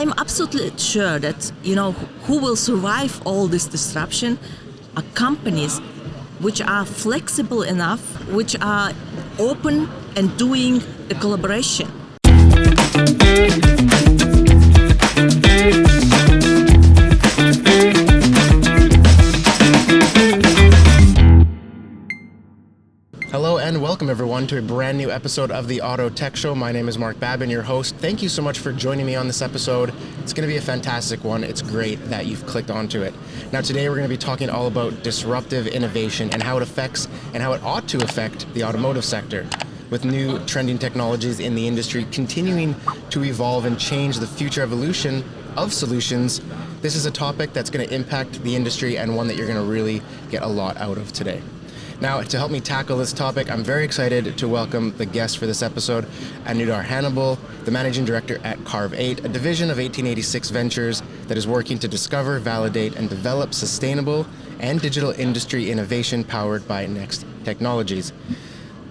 I'm absolutely sure that, who will survive all this disruption are companies which are flexible enough, which are open and doing the collaboration. Hello and welcome everyone to a brand new episode of the Auto Tech Show. My name is Mark Babin, your host. Thank you so much for joining me on this episode. It's going to be a fantastic one. It's great that you've clicked onto it. Now today we're going to be talking all about disruptive innovation and how it affects and how it ought to affect the automotive sector. With new trending technologies in the industry continuing to evolve and change the future evolution of solutions, this is a topic that's going to impact the industry and one that you're going to really get a lot out of today. Now, to help me tackle this topic, I'm very excited to welcome the guest for this episode, Anudar Hanibal, the Managing Director at Carve8, a division of 1886 Ventures that is working to discover, validate, and develop sustainable and digital industry innovation powered by next technologies.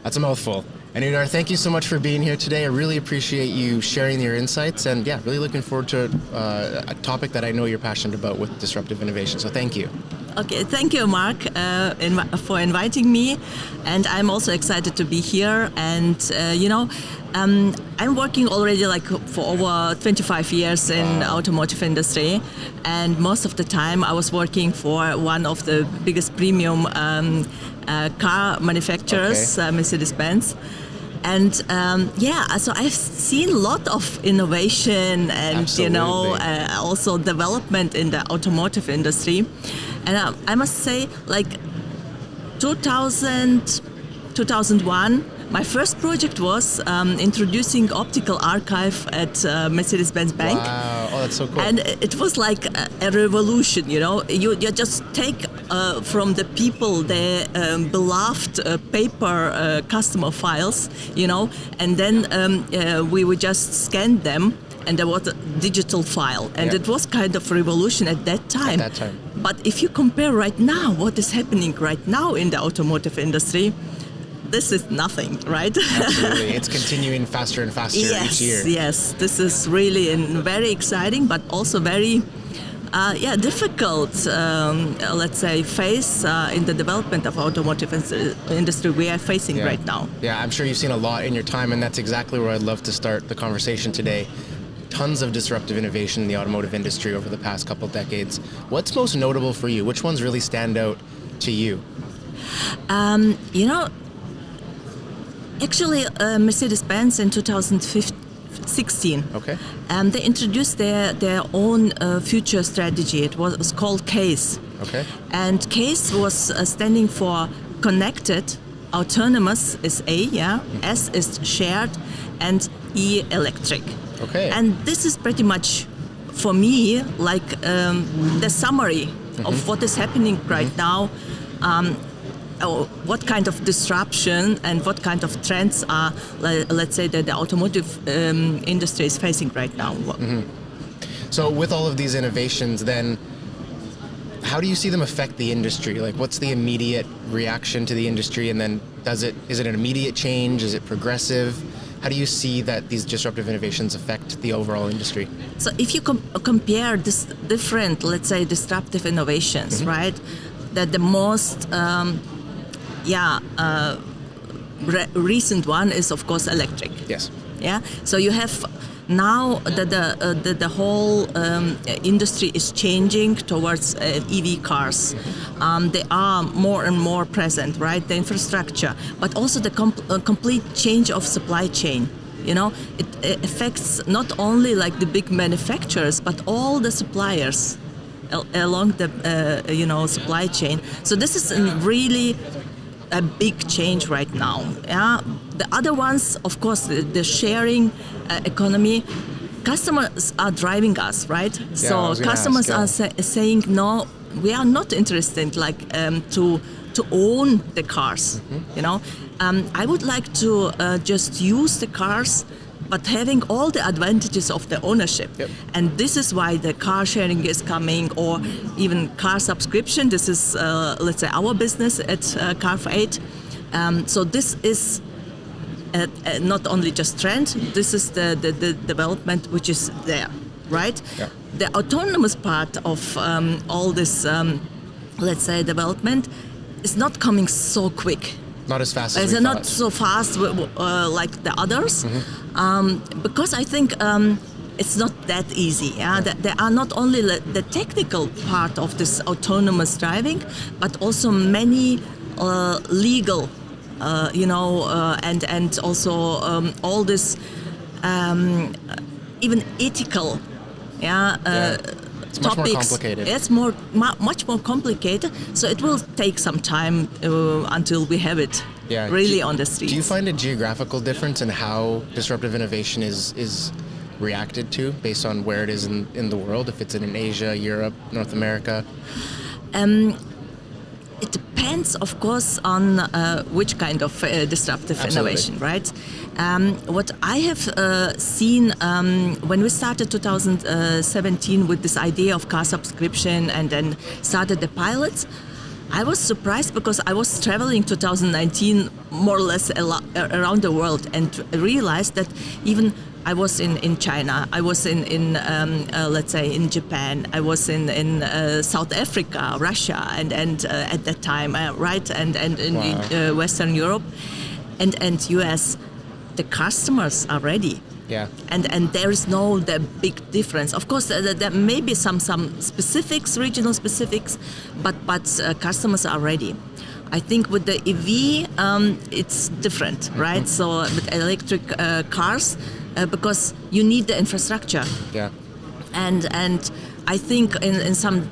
That's a mouthful. Anudar, thank you so much for being here today. I really appreciate you sharing your insights and really looking forward to a topic that I know you're passionate about with disruptive innovation, so thank you. Okay, thank you, Mark, for inviting me, and I'm also excited to be here. And I'm working already for over 25 years in automotive industry, and most of the time I was working for one of the biggest premium car manufacturers, Mercedes-Benz. And so I've seen a lot of innovation and also development in the automotive industry. And I must say, 2001, my first project was introducing optical archive at Mercedes-Benz Bank. Wow, oh, that's so cool. And it was like a revolution, You just take from the people their beloved paper customer files, and then we would just scan them, and there was a digital file. And it was kind of revolution at that time. But if you compare right now, what is happening right now in the automotive industry, this is nothing, right? Absolutely. It's continuing faster and faster each year. Yes, this is really very exciting, but also very difficult, phase in the development of automotive industry we are facing right now. Yeah, I'm sure you've seen a lot in your time, and that's exactly where I'd love to start the conversation today. Tons of disruptive innovation in the automotive industry over the past couple decades. What's most notable for you? Which ones really stand out to you? Actually, Mercedes-Benz in 2016, they introduced their own future strategy. It was called CASE. Okay. And CASE was standing for Connected, Autonomous is A, S is Shared, and E, Electric. Okay. And this is pretty much, for me, the summary of what is happening right now. What kind of disruption and what kind of trends are, that the automotive industry is facing right now. Mm-hmm. So with all of these innovations, then, how do you see them affect the industry? What's the immediate reaction to the industry, and then is it an immediate change? Is it progressive? How do you see that these disruptive innovations affect the overall industry? So if you compare this different, disruptive innovations, right, that the most recent one is, of course, electric. Yes. Yeah. So you have now the whole industry is changing towards EV cars. They are more and more present, right? The infrastructure, but also the complete change of supply chain. It affects not only the big manufacturers, but all the suppliers along the supply chain. So this is really a big change right now. Yeah, the other ones, of course, the sharing economy. Customers are driving us, right? So customers are saying, no, we are not interested, to own the cars. I would like to just use the cars, but having all the advantages of the ownership. Yep. And this is why the car sharing is coming, or even car subscription. This is, our business at Carve8. So this is not only just trend, this is the development which is there. right? Yeah. The autonomous part of all this, let's say, development is not coming so quick. Not as fast as It's we not thought. so fast like the others, because I think it's not that easy. Yeah? There are not only the technical part of this autonomous driving, but also many legal, and also all this even ethical, It's much more topics. complicated. It's much more complicated. So it will take some time until we have it really on the streets. Do you find a geographical difference in how disruptive innovation is reacted to based on where it is in the world? If it's in Asia, Europe, North America? It depends, of course, on which kind of disruptive innovation, right? What I have seen when we started 2017 with this idea of car subscription and then started the pilots, I was surprised because I was traveling 2019 more or less around the world and realized that even I was in China, I was in let's say in Japan, I was in South Africa, Russia, and at that time, right, and in Western Europe, and US. The customers are ready. Yeah. And there is no the big difference. Of course, there may be some specifics, regional specifics, but customers are ready. I think with the EV, it's different, right? So with electric cars, because you need the infrastructure. Yeah. And I think in some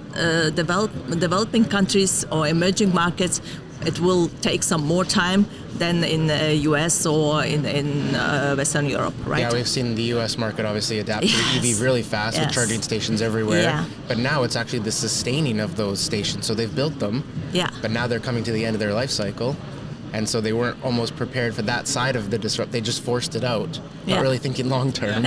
developing countries or emerging markets, it will take some more time than in the US or in Western Europe, right? Yeah, we've seen the US market obviously adapt to the EV really fast with charging stations everywhere. Yeah. But now it's actually the sustaining of those stations. So they've built them, but now they're coming to the end of their life cycle. And so they weren't almost prepared for that side of the disrupt. They just forced it out, not really thinking long term.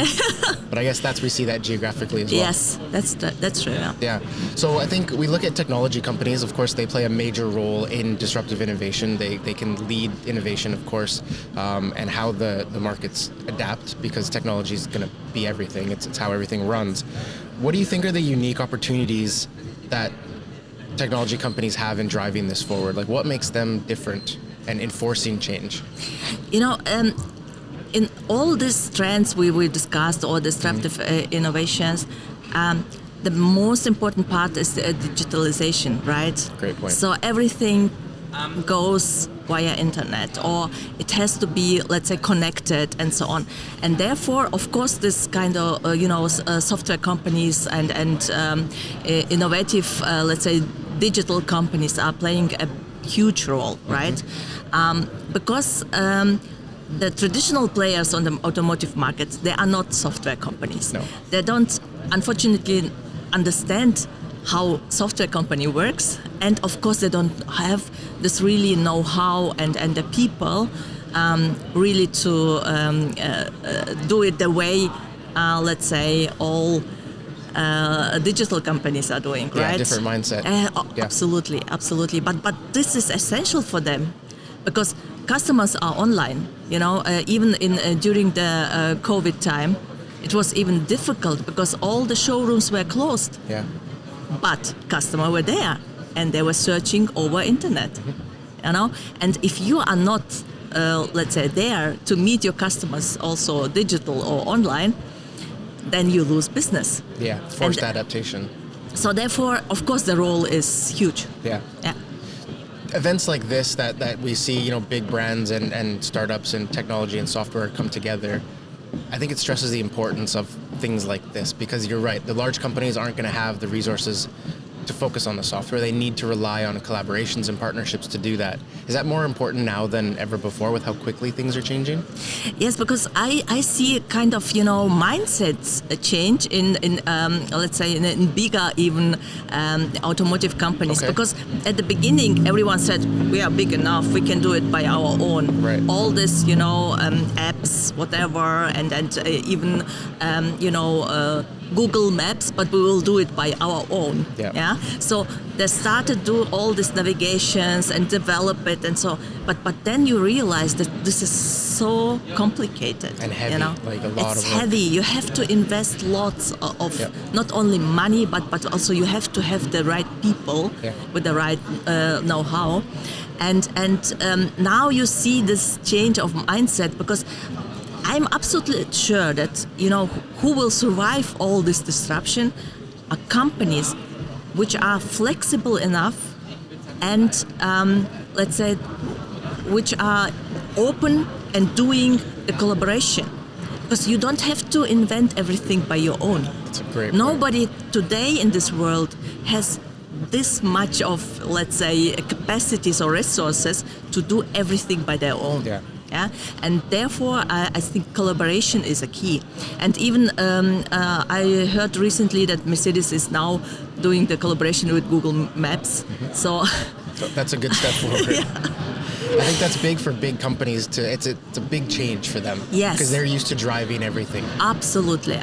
But I guess we see that geographically as well. Yes, that's true. Yeah. So I think we look at technology companies. Of course, they play a major role in disruptive innovation. They can lead innovation, of course, and how the markets adapt because technology is going to be everything. It's how everything runs. What do you think are the unique opportunities that technology companies have in driving this forward? Like, what makes them different and enforcing change? In all these trends we discussed, all disruptive innovations, the most important part is the digitalization, right? Great point. So everything goes via internet, or it has to be, let's say, connected and so on. And therefore, of course, this kind of, software companies and innovative, let's say, digital companies are playing a huge role, right? Because the traditional players on the automotive market, they are not software companies. No. They don't, unfortunately, understand how software company works, and of course they don't have this really know-how and the people really to do it the way, let's say, all digital companies are doing, right? Yeah, different mindset. Absolutely. But this is essential for them because customers are online. Even during the COVID time, it was even difficult because all the showrooms were closed. Yeah. But customers were there and they were searching over internet. And if you are not, let's say, there to meet your customers, also digital or online, then you lose business. Yeah, forced adaptation. So therefore, of course, the role is huge. Yeah. Events like this that we see, big brands and startups and technology and software come together, I think it stresses the importance of things like this because you're right, the large companies aren't going to have the resources to focus on the software. They need to rely on collaborations and partnerships to do that. Is that more important now than ever before with how quickly things are changing? Yes, because I see a kind of, mindsets change in let's say, in bigger even automotive companies. Okay. Because at the beginning, everyone said, we are big enough, we can do it by our own. Right. All this, apps, whatever, and even, Google Maps, but we will do it by our own. Yeah. So they started to do all these navigations and develop it, and so. But then you realize that this is so complicated and heavy, like a lot it's of work. heavy. You have to invest lots of not only money, but also you have to have the right people with the right know-how. And now you see this change of mindset, because I'm absolutely sure that, who will survive all this disruption are companies which are flexible enough and, let's say, which are open and doing the collaboration. Because you don't have to invent everything by your own. That's a great Nobody today in this world has this much of, let's say, capacities or resources to do everything by their own. Yeah, and therefore I think collaboration is a key. And even I heard recently that Mercedes is now doing the collaboration with Google Maps. So that's a good step forward. I think that's big for big companies. It's a big change for them. Yes, because they're used to driving everything. Absolutely.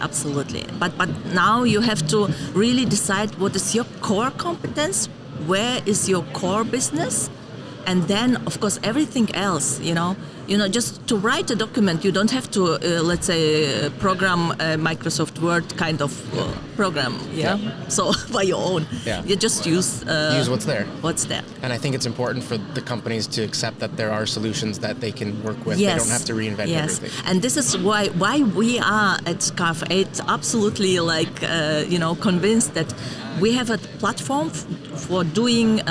But now you have to really decide what is your core competence, where is your core business, and then of course everything else. Just to write a document, you don't have to, let's say, program a Microsoft Word kind of program. So by your own, you just use what's there. What's there. And I think it's important for the companies to accept that there are solutions that they can work with. Yes. They don't have to reinvent everything. And this is why we are at Carve 8 absolutely convinced that we have a platform for doing,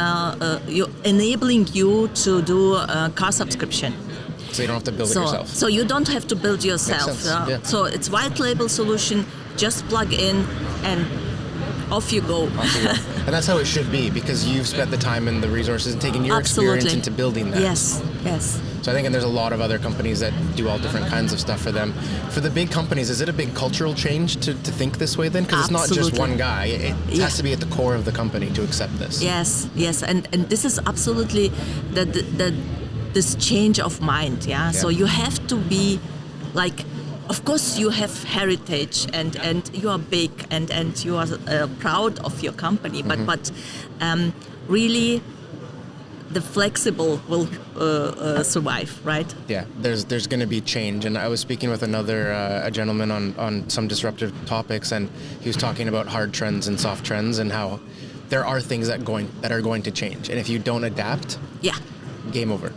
enabling you to do car subscription. So you don't have to build it yourself. So you don't have to build yourself. Makes sense. So it's white label solution, just plug in and off you go. And that's how it should be, because you've spent the time and the resources and taken your experience into building that. Yes. So I think there's a lot of other companies that do all different kinds of stuff for them. For the big companies, is it a big cultural change to think this way then? Because it's not just one guy. It has to be at the core of the company to accept this. Yes. And this is absolutely this change of mind. So you have to be like, of course you have heritage and you are big and you are proud of your company, but really the flexible will survive, right? Yeah, there's going to be change. And I was speaking with a gentleman on some disruptive topics, and he was talking about hard trends and soft trends and how there are things that are going to change. And if you don't adapt, game over.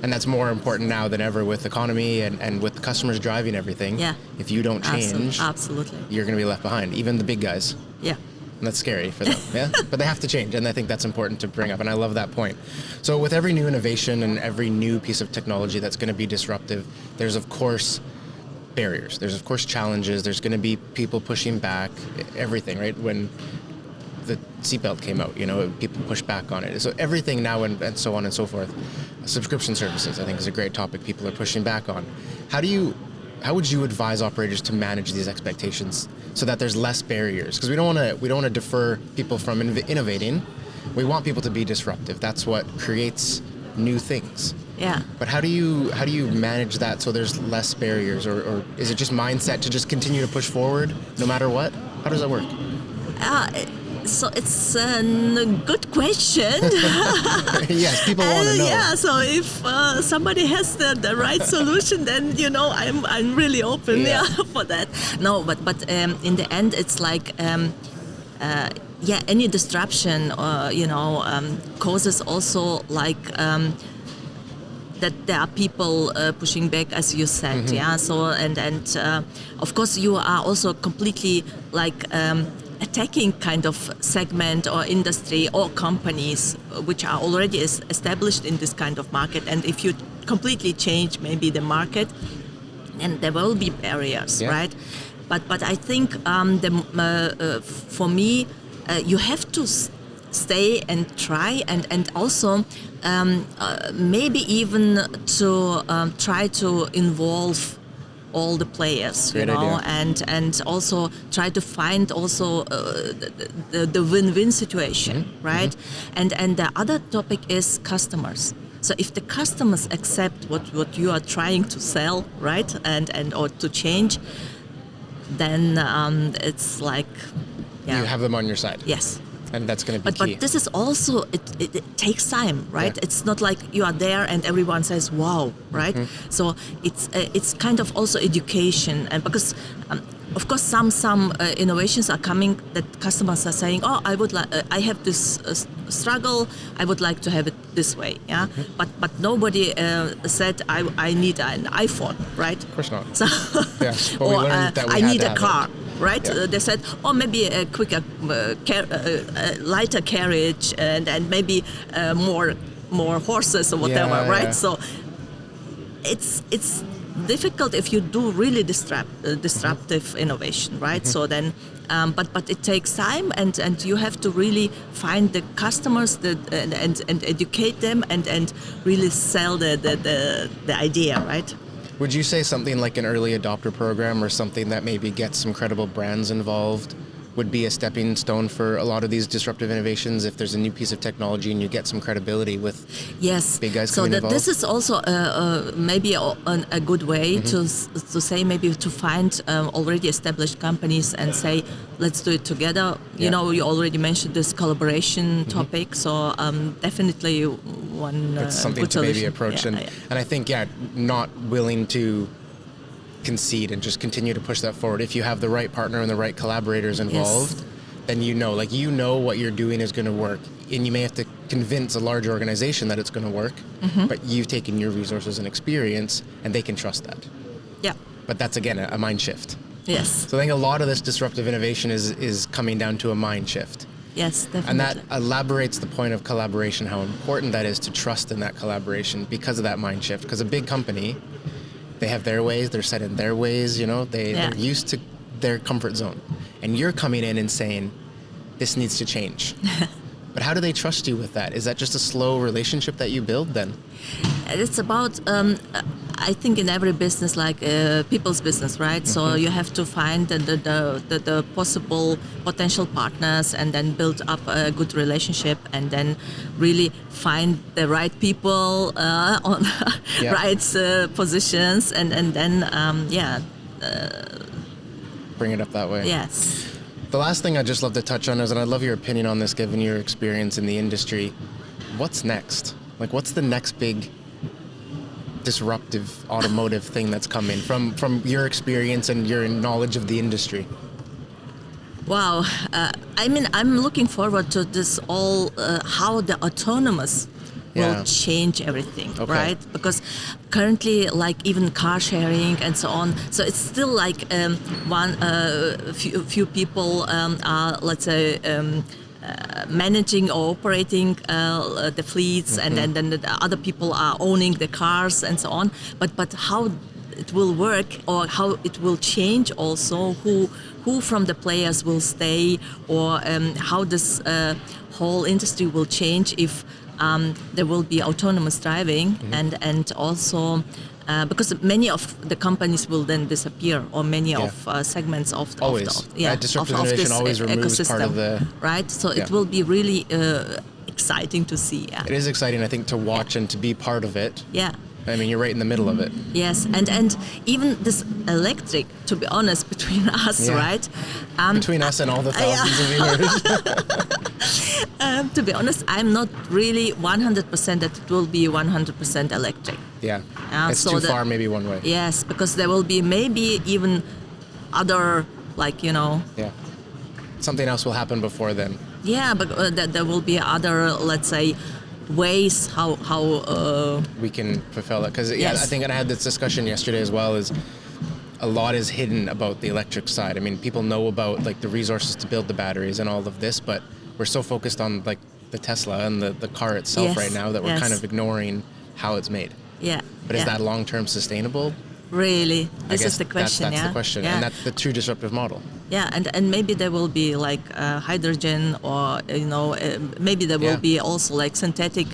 And that's more important now than ever with economy and with customers driving everything. Yeah. If you don't change, absolutely, you're going to be left behind, even the big guys. Yeah. And that's scary for them, But they have to change, and I think that's important to bring up, and I love that point. So with every new innovation and every new piece of technology that's going to be disruptive, there's of course barriers. There's of course challenges. There's going to be people pushing back, everything, right? When the seatbelt came out, people pushed back on it. So everything now and so on and so forth. Subscription services, I think, is a great topic people are pushing back on. How would you advise operators to manage these expectations so that there's less barriers? Because we don't want to defer people from innovating. We want people to be disruptive. That's what creates new things. Yeah. But how do you manage that so there's less barriers, or is it just mindset to just continue to push forward no matter what? How does that work? So it's a good question. Yes, people want to know. Yeah, so if somebody has the right solution, then I'm really open for that. No, but in the end, it's like any disruption causes also like that there are people pushing back, as you said. Mm-hmm. So and of course you are also completely like. Attacking kind of segment or industry or companies which are already established in this kind of market, and if you completely change maybe the market, then there will be barriers, right? But I think for me you have to stay and try and also maybe even to try to involve all the players, Great idea. and also try to find also the win-win situation, right? And the other topic is customers. So if the customers accept what you are trying to sell, right, and or to change, then it's like, You have them on your side. yes. And that's going to be key. But this is also, it takes time, right? Yeah. It's not like you are there and everyone says, wow, right? So it's kind of also education. And because, of course, some innovations are coming that customers are saying, oh, I have this struggle, I would like to have it this way, yeah? But nobody said, I need an iPhone, right? Of course not. So, Yeah. But we or learned that we I had need to a have car. it. Right? Yeah. They said, oh, maybe a quicker, lighter carriage, and maybe more horses or whatever, Yeah, right? yeah. So it's difficult if you do really disruptive innovation, right? So then, but it takes time, and you have to really find the customers and educate them and really sell the idea, right? Would you say something like an early adopter program or something that maybe gets some credible brands involved would be a stepping stone for a lot of these disruptive innovations if there's a new piece of technology and you get some credibility with big guys coming involved? This is also maybe a good way to say, maybe to find already established companies and say, let's do it together. You know, you already mentioned this collaboration topic, so definitely one It's something good to maybe solution. approach. Yeah. And I think, not willing to concede and just continue to push that forward. If you have the right partner and the right collaborators involved, then you know what you're doing is going to work. And you may have to convince a large organization that it's going to work, but you've taken your resources and experience, and they can trust that. Yeah. But that's, again, a mind shift. Yes. So I think a lot of this disruptive innovation is coming down to a mind shift. Yes, definitely. And that elaborates the point of collaboration, how important that is to trust in that collaboration because of that mind shift. Because a big company, they have their ways, they're set in their ways, they're used to their comfort zone. And you're coming in and saying, this needs to change. But how do they trust you with that? Is that just a slow relationship that you build then? It's about, I think in every business, like people's business, right? So you have to find the possible potential partners and then build up a good relationship and then really find the right people on right positions and then, bring it up that way. Yes. The last thing I'd just love to touch on is, and I'd love your opinion on this given your experience in the industry, what's next? Like, what's the next big disruptive automotive thing that's coming from your experience and your knowledge of the industry? Wow. I'm looking forward to this all, how the autonomous will change everything, right? Because currently, like even car sharing and so on, so it's still like few people are, let's say, managing or operating the fleets, and then the other people are owning the cars and so on. But how it will work or how it will change also, who from the players will stay, or how this whole industry will change if there will be autonomous driving, and also because many of the companies will then disappear, or many of segments of disruptive innovation always removes ecosystem, part of the right. So it will be really exciting to see. It is exciting, I think, to watch and to be part of it. Yeah. I mean, you're right in the middle of it. Yes, and even this electric, to be honest, between us, right? Between us and all the thousands of viewers. To be honest, I'm not really 100% that it will be 100% electric. Yeah, it's so too far maybe one way. Yes, because there will be maybe even other, Yeah, something else will happen before then. Yeah, but there will be other, let's say, ways how we can fulfill it, because yes. I think, and I had this discussion yesterday as well, is a lot is hidden about the electric side. I mean, people know about like the resources to build the batteries and all of this, but we're so focused on like the Tesla and the car itself right now that we're kind of ignoring how it's made. Yeah. But is that long-term sustainable? Really, this is the question. That's the question, and that's the true disruptive model. Yeah, and maybe there will be like hydrogen, or maybe there will be also like synthetic,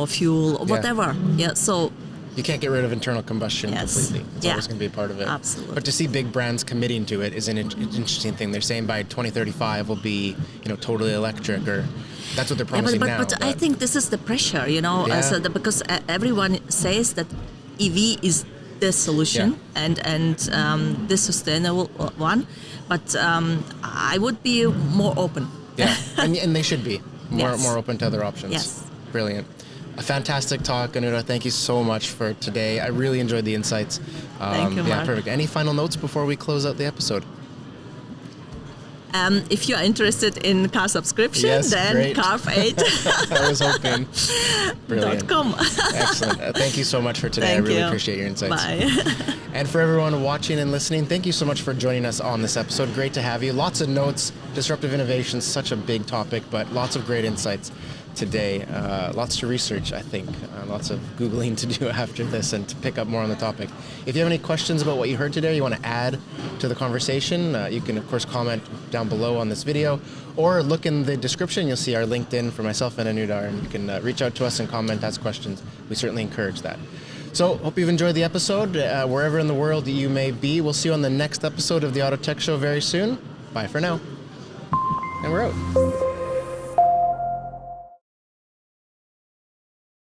fuel or whatever. Yeah, so you can't get rid of internal combustion completely. It's always going to be a part of it. Absolutely. But to see big brands committing to it is an interesting thing. They're saying by 2035 will be totally electric, or that's what they're promising now. But I think this is the pressure, because everyone says that EV is this solution and this sustainable one. But I would be more open. Yeah, and they should be more open to other options. Yes. Brilliant. A fantastic talk, Anudar. Thank you so much for today. I really enjoyed the insights. Thank you, Mark. Perfect. Any final notes before we close out the episode? If you are interested in car subscription, then great. Carf8. I was hoping. Brilliant. .com. Excellent. Thank you so much for today. I really appreciate your insights. Bye. And for everyone watching and listening, thank you so much for joining us on this episode. Great to have you. Lots of notes. Disruptive innovation is such a big topic, but lots of great insights today. Lots to research, I think. Lots of Googling to do after this and to pick up more on the topic. If you have any questions about what you heard today, you want to add to the conversation, you can, of course, comment down below on this video or look in the description. You'll see our LinkedIn for myself and Anudar, and you can reach out to us and comment, ask questions. We certainly encourage that. So, hope you've enjoyed the episode. Wherever in the world you may be, we'll see you on the next episode of the Auto Tech Show very soon. Bye for now. And we're out.